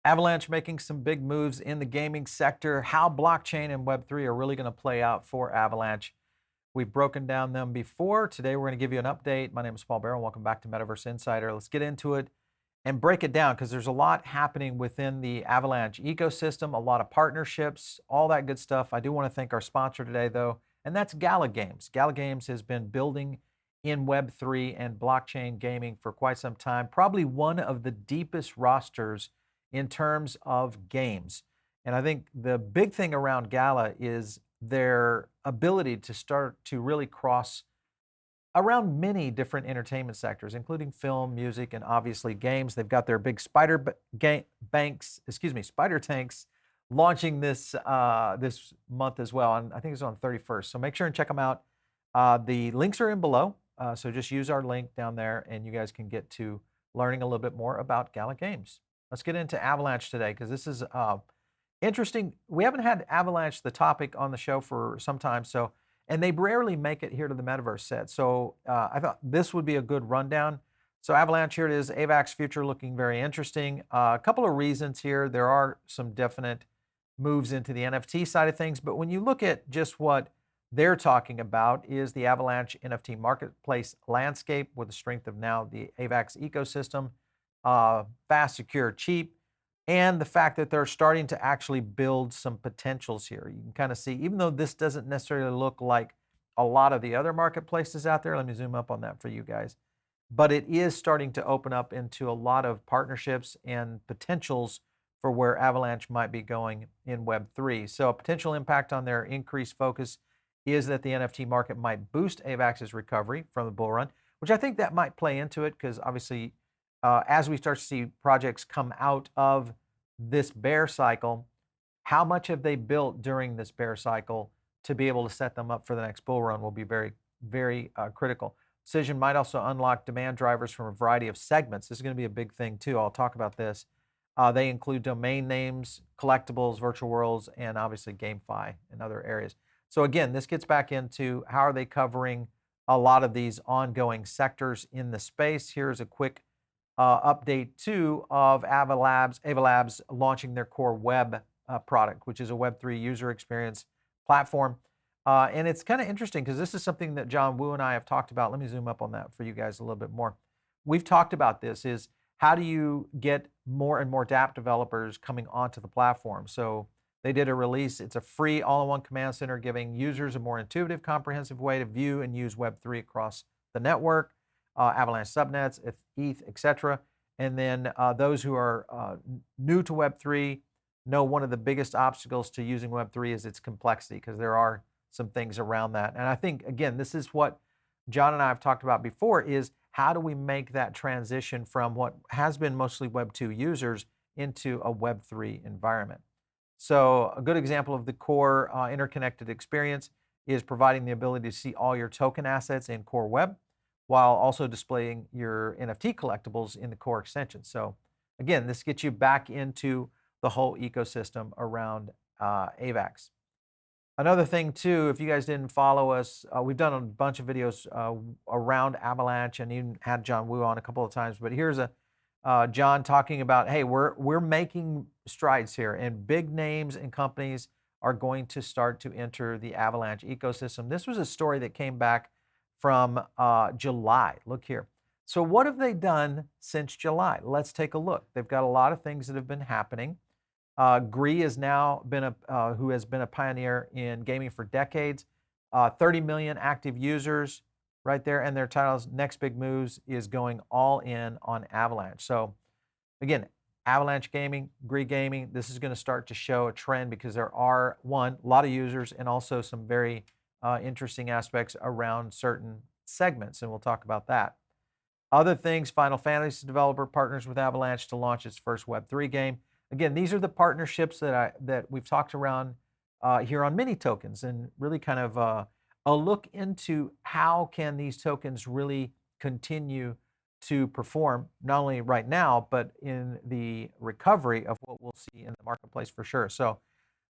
Avalanche making some big moves in the gaming sector. How blockchain and Web3 are really going to play out for Avalanche. We've broken down them before. Today, we're going to give you an update. My name is Paul Barrow. Welcome back to Metaverse Insider. Let's get into it and break it down because there's a lot happening within the Avalanche ecosystem, a lot of partnerships, all that good stuff. I do want to thank our sponsor today, though, and that's Gala Games. Gala Games has been building in Web3 and blockchain gaming for quite some time, probably one of the deepest rosters in terms of games. And I think the big thing around Gala is their ability to start to really cross around many different entertainment sectors, including film, music, and obviously games. They've got their big spider tanks launching this this month as well. And I think it's on 31st. So make sure and check them out. The links are in below. So just use our link down there and you guys can get to learning a little bit more about Gala Games. Let's get into Avalanche today because this is interesting. We haven't had Avalanche, the topic, on the show for some time. And they rarely make it here to the Metaverse set. So I thought this would be a good rundown. So Avalanche, here it is, AVAX future looking very interesting. A couple of reasons here. There are some definite moves into the NFT side of things. But when you look at just what they're talking about is the Avalanche NFT marketplace landscape with the strength of now the AVAX ecosystem, fast, secure, cheap, and the fact that they're starting to actually build some potentials here. You can kind of see, even though this doesn't necessarily look like a lot of the other marketplaces out there, let me zoom up on that for you guys, but it is starting to open up into a lot of partnerships and potentials for where Avalanche might be going in Web3. So a potential impact on their increased focus is that the NFT market might boost AVAX's recovery from the bull run, which I think that might play into it because obviously as we start to see projects come out of this bear cycle, how much have they built during this bear cycle to be able to set them up for the next bull run will be very, very critical. Decision might also unlock demand drivers from a variety of segments. This is going to be a big thing too. I'll talk about this. They include domain names, collectibles, virtual worlds, and obviously GameFi and other areas. So again, this gets back into how are they covering a lot of these ongoing sectors in the space. Here's a quick update too of AvaLabs launching their core web product, which is a Web3 user experience platform. And it's kind of interesting because this is something that John Wu and I have talked about. Let me zoom up on that for you guys a little bit more. We've talked about this is how do you get more and more dApp developers coming onto the platform? So they did a release. It's a free all-in-one command center giving users a more intuitive, comprehensive way to view and use Web3 across the network. Avalanche subnets, ETH, etc. And then those who are new to Web3 know one of the biggest obstacles to using Web3 is its complexity because there are some things around that. And I think, again, this is what John and I have talked about before is how do we make that transition from what has been mostly Web2 users into a Web3 environment. So a good example of the core interconnected experience is providing the ability to see all your token assets in core web, while also displaying your NFT collectibles in the core extension. So again, this gets you back into the whole ecosystem around AVAX. Another thing too, if you guys didn't follow us, we've done a bunch of videos around Avalanche and even had John Wu on a couple of times, but here's John talking about, hey, we're making strides here and big names and companies are going to start to enter the Avalanche ecosystem. This was a story that came back from July. Look here. So what have they done since July? Let's take a look. They've got a lot of things that have been happening. Gree has now been who has been a pioneer in gaming for decades. 30 million active users right there, and their titles next big moves is going all in on Avalanche. So again, Avalanche Gaming, Gree Gaming, this is going to start to show a trend because there are, one, a lot of users and also some very interesting aspects around certain segments, and we'll talk about that. Other things, Final Fantasy developer partners with Avalanche to launch its first Web3 game. Again, these are the partnerships that we've talked around here on mini tokens and really kind of a look into how can these tokens really continue to perform, not only right now, but in the recovery of what we'll see in the marketplace for sure. So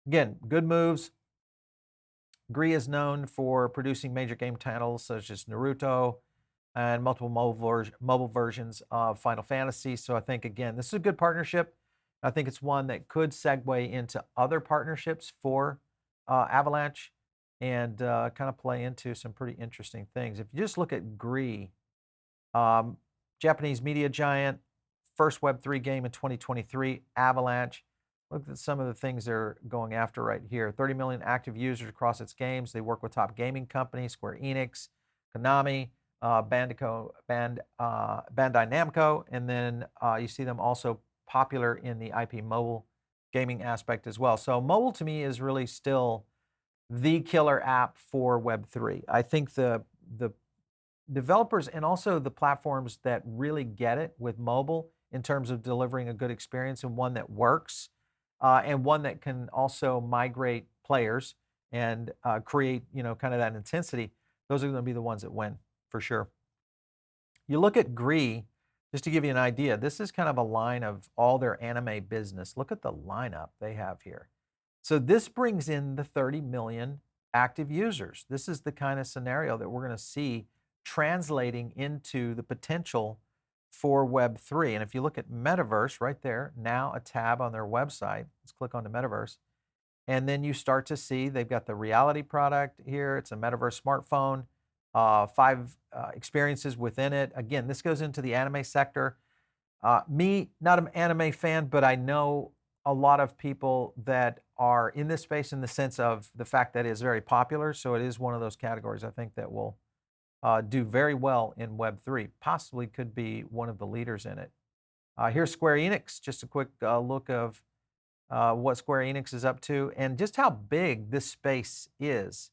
again, good moves. Gree is known for producing major game titles such as Naruto and multiple mobile versions of Final Fantasy. So I think, again, this is a good partnership. I think it's one that could segue into other partnerships for Avalanche and kind of play into some pretty interesting things. If you just look at Gree, um, Japanese media giant, first Web3 game in 2023, Avalanche. Look at some of the things they're going after right here. 30 million active users across its games. They work with top gaming companies, Square Enix, Konami, Bandai Namco, and then you see them also popular in the IP mobile gaming aspect as well. So mobile to me is really still the killer app for Web3. I think the developers and also the platforms that really get it with mobile in terms of delivering a good experience and one that works and one that can also migrate players and create, kind of that intensity. Those are going to be the ones that win for sure. You look at Gree, just to give you an idea, this is kind of a line of all their anime business. Look at the lineup they have here. So this brings in the 30 million active users. This is the kind of scenario that we're going to see translating into the potential for Web3. And if you look at Metaverse right there, now a tab on their website, let's click on the Metaverse. And then you start to see they've got the reality product here. It's a Metaverse smartphone, 5 experiences within it. Again, this goes into the anime sector. Me, not an anime fan, but I know a lot of people that are in this space in the sense of the fact that it is very popular. So it is one of those categories I think that will do very well in Web3, possibly could be one of the leaders in it. Here's Square Enix, just a quick look of what Square Enix is up to and just how big this space is.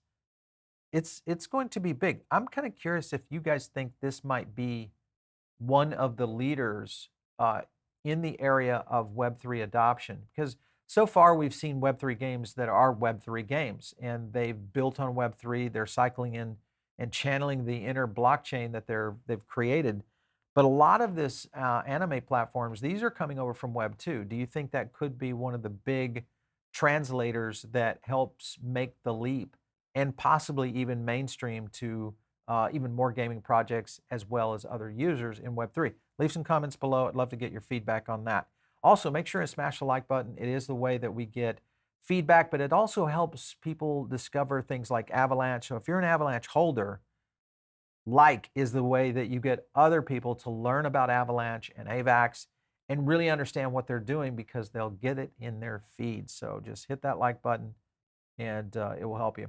It's going to be big. I'm kind of curious if you guys think this might be one of the leaders in the area of Web3 adoption, because so far we've seen Web3 games that are Web3 games, and they've built on Web3. They're cycling in and channeling the inner blockchain that they've created. But a lot of this anime platforms, these are coming over from Web 2. Do you think that could be one of the big translators that helps make the leap and possibly even mainstream to even more gaming projects as well as other users in Web3? Leave some comments below. I'd love to get your feedback on that. Also, make sure to smash the like button. It is the way that we get feedback, but it also helps people discover things like Avalanche. So if you're an Avalanche holder, like is the way that you get other people to learn about Avalanche and AVAX and really understand what they're doing, because they'll get it in their feed. So just hit that like button and it will help you.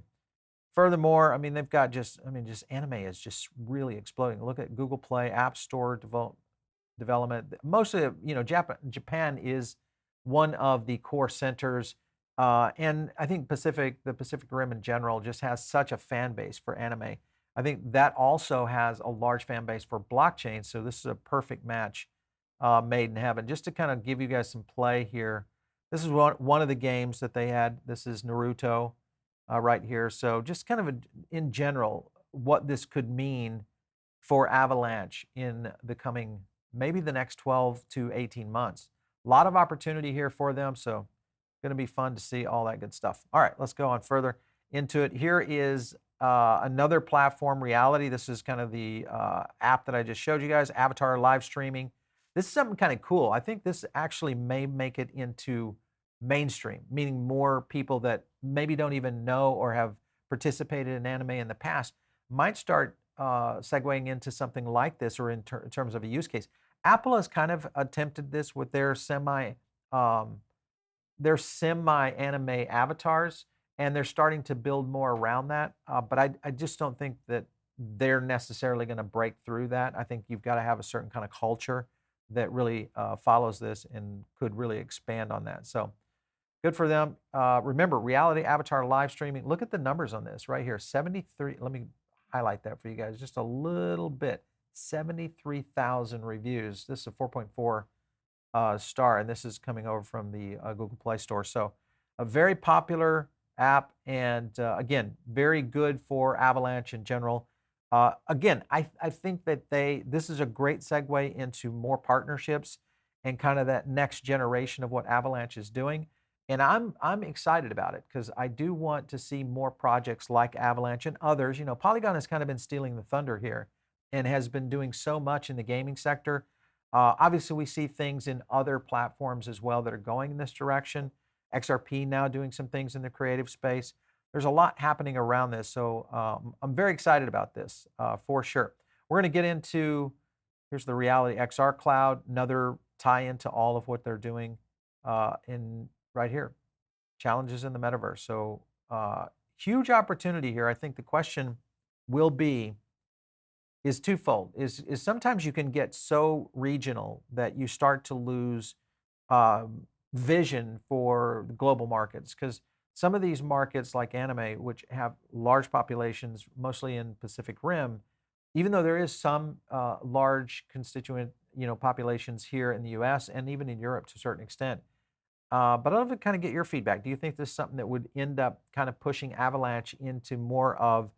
Furthermore, I mean, they've got just anime is just really exploding. Look at Google Play, App Store development. Mostly, Japan is one of the core centers. And I think the Pacific Rim in general just has such a fan base for anime. I think that also has a large fan base for blockchain. So this is a perfect match made in heaven. Just to kind of give you guys some play here. This is one of the games that they had. This is Naruto right here. So just kind of in general, what this could mean for Avalanche in the coming, maybe the next 12 to 18 months. A lot of opportunity here for them. So going to be fun to see all that good stuff. All right, let's go on further into it. Here is another platform, Reality. This is kind of the app that I just showed you guys, avatar live streaming. This is something kind of cool. I think this actually may make it into mainstream, meaning more people that maybe don't even know or have participated in anime in the past might start segueing into something like this, or in terms of a use case. Apple has kind of attempted this with their semi-anime avatars, and they're starting to build more around that. But I just don't think that they're necessarily going to break through that. I think you've got to have a certain kind of culture that really follows this and could really expand on that. So good for them. Remember, Reality Avatar live streaming. Look at the numbers on this right here. 73. Let me highlight that for you guys just a little bit. 73,000 reviews. This is a 4.4 star, and this is coming over from the Google Play Store. So a very popular app, and again, very good for Avalanche in general. Again, I think that this is a great segue into more partnerships and kind of that next generation of what Avalanche is doing. And I'm excited about it, because I do want to see more projects like Avalanche and others. Polygon has kind of been stealing the thunder here and has been doing so much in the gaming sector. Obviously, we see things in other platforms as well that are going in this direction. XRP now doing some things in the creative space. There's a lot happening around this, so I'm very excited about this for sure. We're going to get into, here's the Reality XR Cloud, another tie into all of what they're doing in right here, challenges in the metaverse. So huge opportunity here. I think the question will be, is twofold. Is sometimes you can get so regional that you start to lose vision for the global markets, because some of these markets like anime, which have large populations, mostly in Pacific Rim, even though there is some large constituent, populations here in the U.S. and even in Europe to a certain extent. But I'd love to kind of get your feedback. Do you think this is something that would end up kind of pushing Avalanche into more of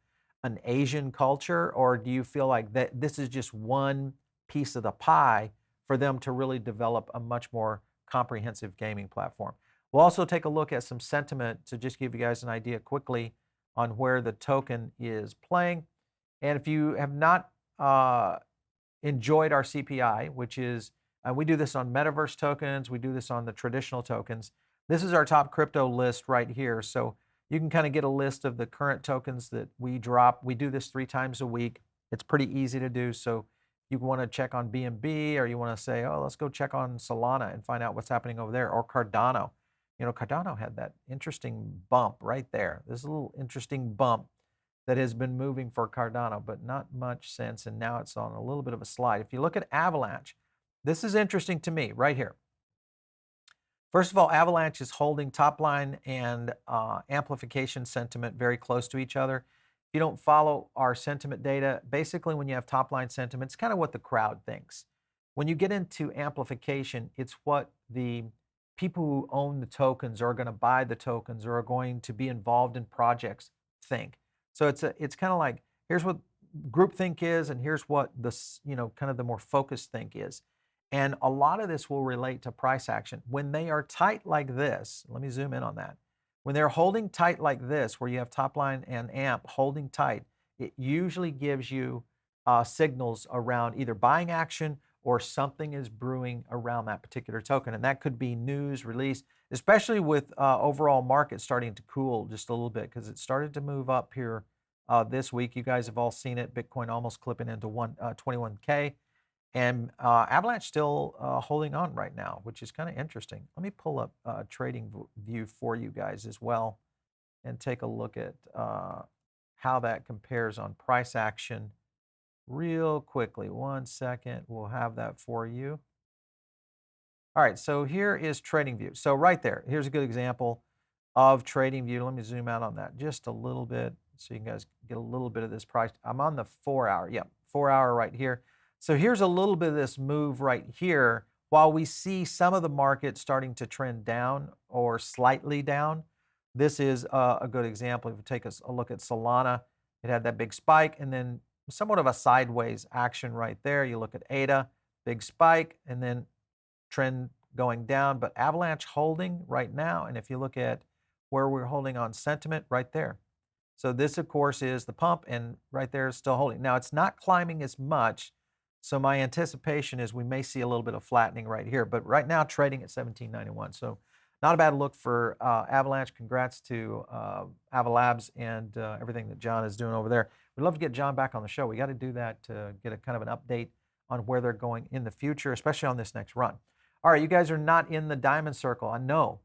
an Asian culture, or do you feel like that this is just one piece of the pie for them to really develop a much more comprehensive gaming platform? We'll also take a look at some sentiment to just give you guys an idea quickly on where the token is playing. And if you have not enjoyed our CPI, which is, we do this on metaverse tokens, we do this on the traditional tokens. This is our top crypto list right here. So you can kind of get a list of the current tokens that we drop. We do this 3 times a week. It's pretty easy to do. So you want to check on BNB, or you want to say, oh, let's go check on Solana and find out what's happening over there, or Cardano. Cardano had that interesting bump right there. There's a little interesting bump that has been moving for Cardano, but not much since, and now it's on a little bit of a slide. If you look at Avalanche, this is interesting to me right here. First of all, Avalanche is holding top line and amplification sentiment very close to each other. If you don't follow our sentiment data, basically when you have top line sentiment, it's kind of what the crowd thinks. When you get into amplification, it's what the people who own the tokens, or are going to buy the tokens, or are going to be involved in projects think. So it's kind of like, here's what groupthink is, and here's what this, kind of the more focused think is. And a lot of this will relate to price action. When they are tight like this, let me zoom in on that. When they're holding tight like this, where you have top line and amp holding tight, it usually gives you signals around either buying action or something is brewing around that particular token. And that could be news release, especially with overall market starting to cool just a little bit, because it started to move up here this week. You guys have all seen it. Bitcoin almost clipping into 21K. And Avalanche still holding on right now, which is kind of interesting. Let me pull up Trading View for you guys as well and take a look at how that compares on price action real quickly. 1 second, we'll have that for you. All right, so here is Trading View. So right there, here's a good example of Trading View. Let me zoom out on that just a little bit so you guys get a little bit of this price. I'm on the 4 hour. Yep, 4 hour right here. So here's a little bit of this move right here. While we see some of the market starting to trend down or slightly down, this is a good example. If you take a look at Solana, it had that big spike and then somewhat of a sideways action right there. You look at ADA, big spike, and then trend going down, but Avalanche holding right now. And if you look at where we're holding on sentiment, right there. So this, of course, is the pump, and right there is still holding. Now, it's not climbing as much, so my anticipation is we may see a little bit of flattening right here, but right now trading at 1791. So not a bad look for Avalanche. Congrats to Avalabs and everything that John is doing over there. We'd love to get John back on the show. We got to do that to get a kind of an update on where they're going in the future, especially on this next run. All right, you guys are not in the Diamond Circle. I know.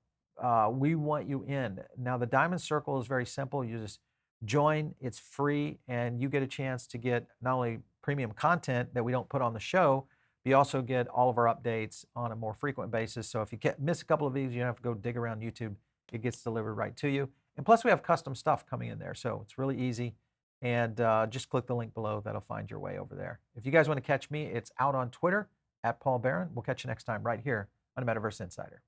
We want you in. Now, the Diamond Circle is very simple. You just join. It's free, and you get a chance to get not only premium content that we don't put on the show, but you also get all of our updates on a more frequent basis. So if you miss a couple of these, you don't have to go dig around YouTube. It gets delivered right to you. And plus, we have custom stuff coming in there, so it's really easy. And just click the link below. That'll find your way over there. If you guys want to catch me, it's out on Twitter, @Paul Barron. We'll catch you next time right here on Metaverse Insider.